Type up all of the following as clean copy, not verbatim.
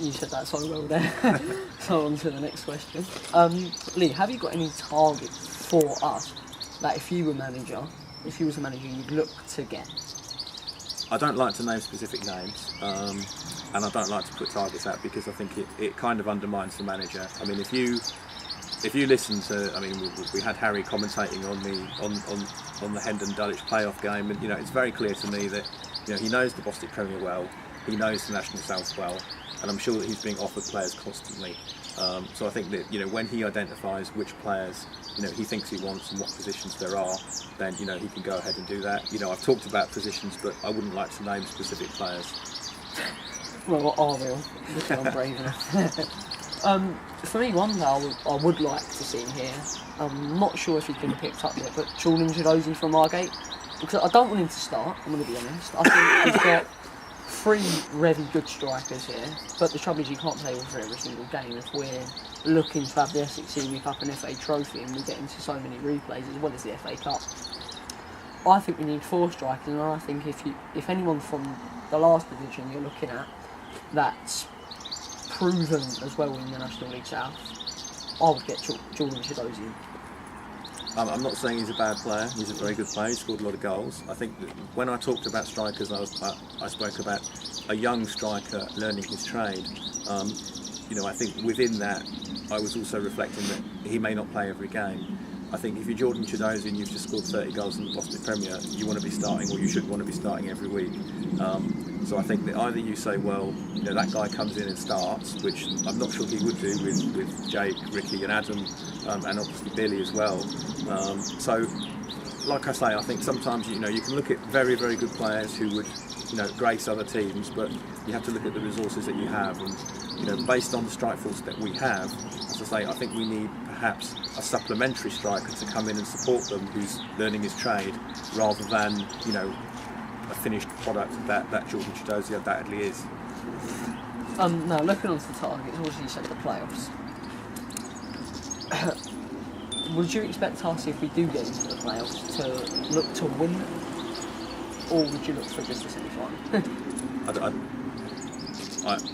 You said that so well there. So on to the next question. Lee, have you got any targets for us that if you was a manager, you'd look to get? I don't like to name specific names, and I don't like to put targets out because I think it kind of undermines the manager. I mean, if you listen to, I mean, we had Harry commentating on the Hendon Dulwich playoff game, and it's very clear to me that he knows the Bostik Premier well, he knows the National South well, and I'm sure that he's being offered players constantly. So I think that when he identifies which players he thinks he wants and what positions there are, then he can go ahead and do that. I've talked about positions, but I wouldn't like to name specific players. Well, what are they? Looking I'm brave enough. For me, one that I would like to see in here, I'm not sure if he's been picked up yet, but Jordan Chidozie from Margate, because I don't want him to start, I'm going to be honest. I think he's got 3 really good strikers here, but the trouble is you can't play all 3 every single game if we're looking to have the Essex Senior Cup and FA Trophy and we get into so many replays as well as the FA Cup. I think we need 4 strikers, and I think if anyone from the last division you're looking at that's proven as well in the National League South, I would get Jordan Chidozie. I'm not saying he's a bad player. He's a very good player. He scored a lot of goals. I think that when I talked about strikers, I spoke about a young striker learning his trade. I think within that, I was also reflecting that he may not play every game. I think if you're Jordan Chidozie and you've just scored 30 goals in the Bostik Premier, you want to be starting, or you should want to be starting every week. So I think that either you say, well, that guy comes in and starts, which I'm not sure he would do with Jake, Ricky and Adam, and obviously Billy as well. So, like I say, I think sometimes you can look at very, very good players who would grace other teams, but you have to look at the resources that you have, and based on the strike force that we have, as I say, I think we need perhaps a supplementary striker to come in and support them who's learning his trade, rather than a finished product that Jordan Chidozie undoubtedly is. Now looking on to the targets, obviously you said the playoffs. Would you expect us, if we do get into the playoffs, to look to win, or would you look for just a semi-final?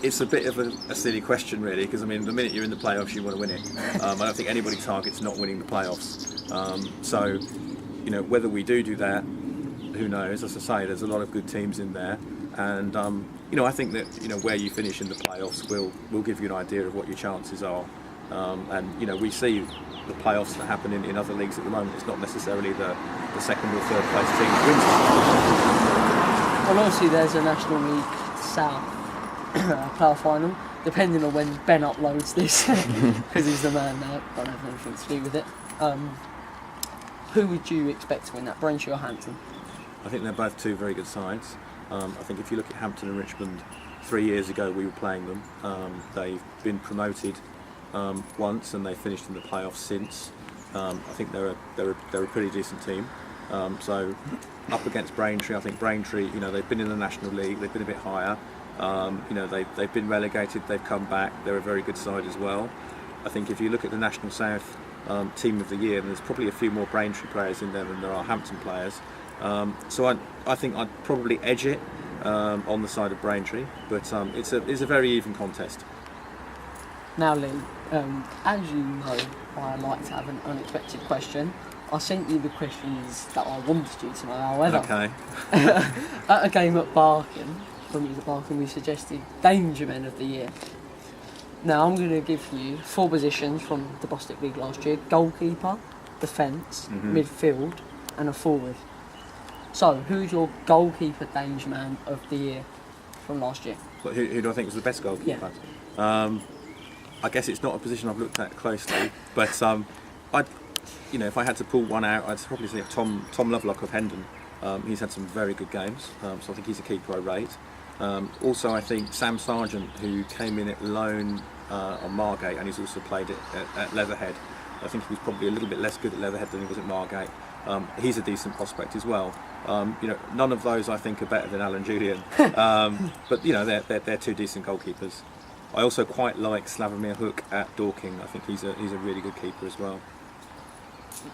It's a bit of a silly question, really, because the minute you're in the playoffs, you want to win it. I don't think anybody targets not winning the playoffs. So, whether we do that, who knows? As I say, there's a lot of good teams in there, and I think that where you finish in the playoffs will give you an idea of what your chances are. And we see the playoffs that happen in other leagues at the moment. It's not necessarily the second or third place team that wins. Well, obviously there's a National League South playoff final, depending on when Ben uploads this, because he's the man now. Don't have anything to do with it. Who would you expect to win that, Braintree or Hampton? I think they're both 2 very good sides. I think if you look at Hampton and Richmond, 3 years ago we were playing them. They've been promoted once, and they finished in the playoffs since. I think they're a pretty decent team. So up against Braintree, I think Braintree, they've been in the National League, they've been a bit higher. They've been relegated, they've come back. They're a very good side as well. I think if you look at the National South Team of the Year, there's probably a few more Braintree players in there than there are Hampton players. So I think I'd probably edge it on the side of Braintree, but it's a very even contest. Now, Lee, as you know, I like to have an unexpected question. I sent you the questions that I wanted you to know, however. Okay. At a game at Barking, we suggested Danger Men of the Year. Now, I'm going to give you 4 positions from the Bostik League last year: goalkeeper, defence, midfield, and a forward. So, who's your goalkeeper Danger Man of the Year from last year? But who do I think was the best goalkeeper? Yeah. I guess it's not a position I've looked at closely, but if I had to pull one out, I'd probably say Tom Lovelock of Hendon. He's had some very good games, so I think he's a keeper I rate. Also, I think Sam Sargent, who came in at loan on Margate, and he's also played at Leatherhead. I think he was probably a little bit less good at Leatherhead than he was at Margate. He's a decent prospect as well. None of those I think are better than Alan Julian, but they're 2 decent goalkeepers. I also quite like Slavomir Hook at Dorking. I think he's a really good keeper as well.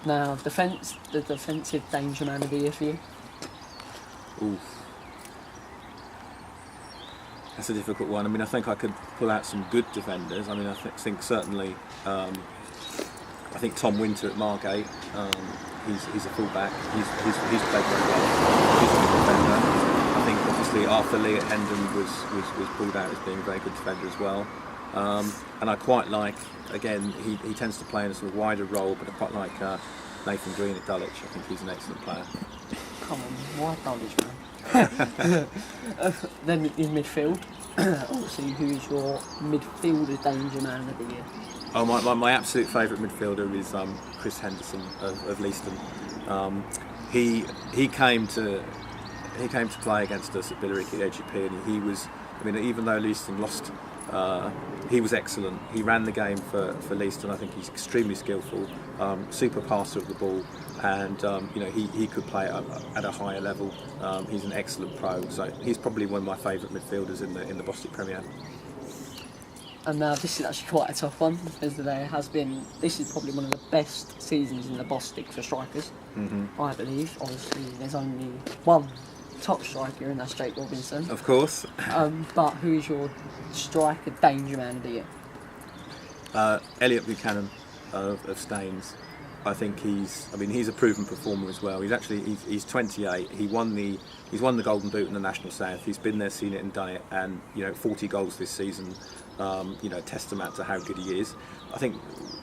Now, the defensive Danger Man of the Year for you? Oof. That's a difficult one. I mean, I think I could pull out some good defenders. I mean, I think certainly, I think Tom Winter at Margate. He's a fullback. He's played very well. He's a good defender. I think obviously Arthur Lee at Hendon was pulled out as being a very good defender as well. And I quite like, again, he tends to play in a sort of wider role, but I quite like Nathan Green at Dulwich. I think he's an excellent player. Come on, why Dulwich, man? Then in midfield, obviously, who is your midfielder danger man of the year? Oh, my absolute favourite midfielder is Chris Henderson of Leiston. He came to play against us at Billericay at AGP, and he was. I mean, even though Leiston lost, he was excellent. He ran the game for Leiston. I think he's extremely skillful, super passer of the ball, and he could play at a higher level. He's an excellent pro, so he's probably one of my favourite midfielders in the Bostik Premier. And this is actually quite a tough one, because this is probably one of the best seasons in the Bostik for strikers, I believe. Obviously, there's only one top striker, and that's Jake Robinson. Of course. But who is your striker danger man of the year? Elliot Buchanan of Staines. I think he's a proven performer as well. He's 28. He's won the Golden Boot in the National South. He's been there, seen it, and done it. And 40 goals this season. Testament to how good he is. I think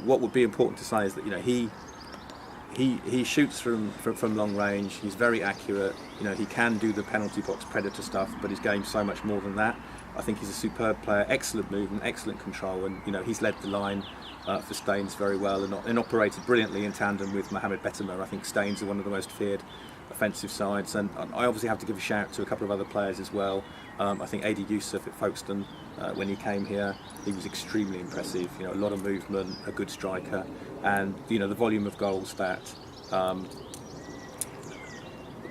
what would be important to say is that he shoots from long range. He's very accurate. He can do the penalty box predator stuff, but his game's so much more than that. I think he's a superb player, excellent movement, excellent control, and he's led the line for Staines very well and operated brilliantly in tandem with Mohamed Bettemer. I think Staines are one of the most feared offensive sides, and I obviously have to give a shout to a couple of other players as well. I think Adi Youssef at Folkestone, when he came here, he was extremely impressive. A lot of movement, a good striker, and the volume of goals that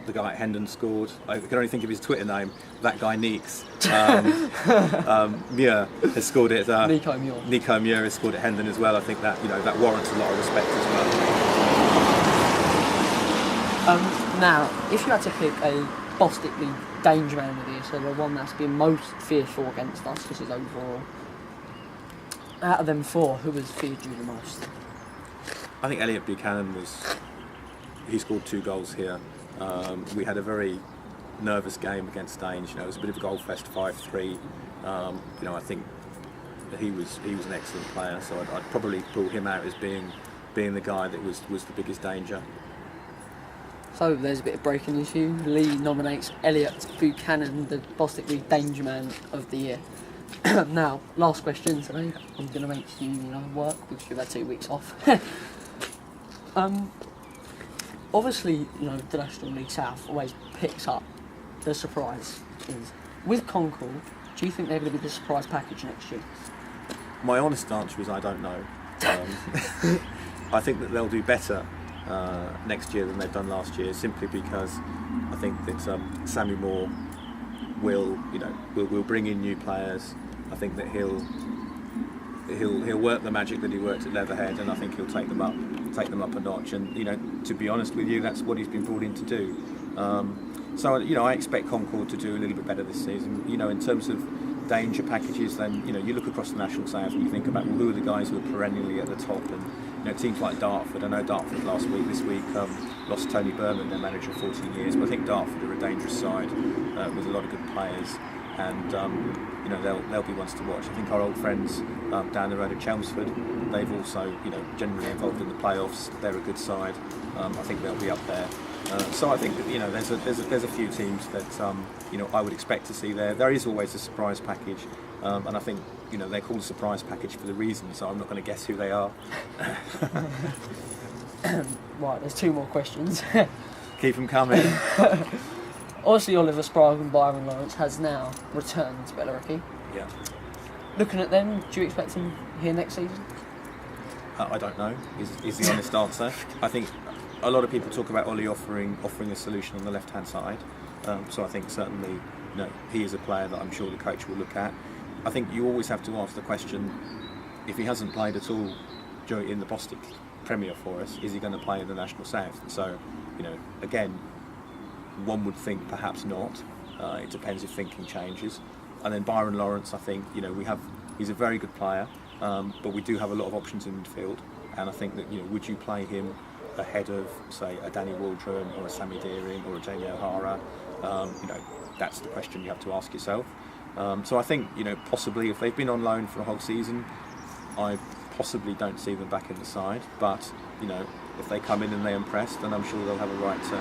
the guy at Hendon scored. I can only think of his Twitter name. That guy Neeks. Muir has scored it. Nico Muir has scored at Hendon as well. I think that that warrants a lot of respect as well. Now, if you had to pick a Bostik League danger man of the year, so the one that's been most fearful against us, this is overall, out of them four, who has feared you the most? I think Elliot Buchanan he scored 2 goals here. We had a very nervous game against Staines. It was a bit of a goal fest, 5-3. I think he was an excellent player, so I'd probably pull him out as being the guy that was the biggest danger. So there's a bit of breaking news for you. Lee nominates Elliot Buchanan the Bostik League danger man of the year. Now, last question today. I'm going to make you work because you've had 2 weeks off. Obviously, the National League South always picks up the surprise. With Concord, do you think they're going to be the surprise package next year? My honest answer is I don't know. I think that they'll do better next year than they've done last year, simply because I think that Sammy Moore will bring in new players. I think that he'll work the magic that he worked at Leatherhead, and I think he'll take them up a notch. And to be honest with you, that's what he's been brought in to do. So I expect Concord to do a little bit better this season. In terms of danger packages, then you look across the National South and you think about who are the guys who are perennially at the top, and teams like Dartford. I know Dartford this week lost Tony Berman, their manager, 14 years, but I think Dartford are a dangerous side with a lot of good players, and they'll be ones to watch. I think our old friends down the road at Chelmsford, they've also generally involved in the playoffs. They're a good side. I think they'll be up there. So I think that there's a few teams that I would expect to see there. There is always a surprise package, and I think they're called a surprise package for the reason. So I'm not going to guess who they are. Right, there's 2 more questions. Keep them coming. Obviously, Oliver Sprague and Byron Lawrence has now returned to Billericay. Yeah. Looking at them, do you expect them here next season? I don't know. Is the honest answer. I think a lot of people talk about Ollie offering a solution on the left-hand side. So I think certainly, he is a player that I'm sure the coach will look at. I think you always have to ask the question: if he hasn't played at all in the Bostik Premier for us, is he going to play in the National South? So, again, one would think perhaps not. It depends if thinking changes. And then Byron Lawrence, I think, you know, he's a very good player, but we do have a lot of options in midfield. And I think that, you know, would you play him ahead of, say, a Danny Waldron or a Sammy Deering or a Jamie O'Hara? You know, that's the question you have to ask yourself. So I think, you know, possibly if they've been on loan for a whole season, I possibly don't see them back in the side. But, you know, if they come in and they impress, then I'm sure they'll have a right to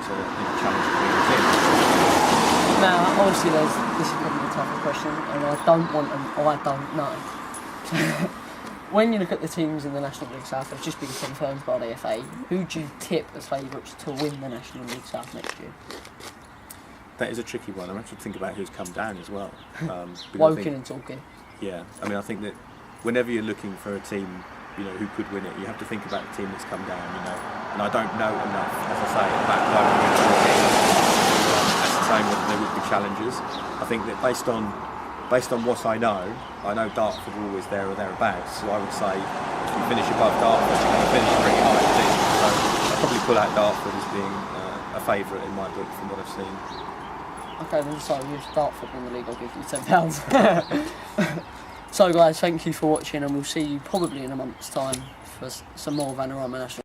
you know, challenge the team. Now, obviously, this is probably a tougher question, and I don't know. When you look at the teams in the National League South, they've just been confirmed by the FA. Who do you tip as favourites to win the National League South next year? That is a tricky one. I'm going to have to think about who's come down as well. Woking and Torquay. Yeah, I mean, I think that whenever you're looking for a team, you know, who could win it, you have to think about the team that's come down, you know. And I don't know enough, as I say, about Woking and Torquay to say whether there would be challenges. I think that based on what I know Dartford are always there or thereabouts. So I would say if you finish above Dartford, you're going to finish pretty high indeed. So I'd probably pull out Dartford as being a favourite in my book from what I've seen. Okay, then so if Dartford win the league, I'll give you £10. So guys, thank you for watching, and we'll see you probably in a month's time for some more Vanarama National.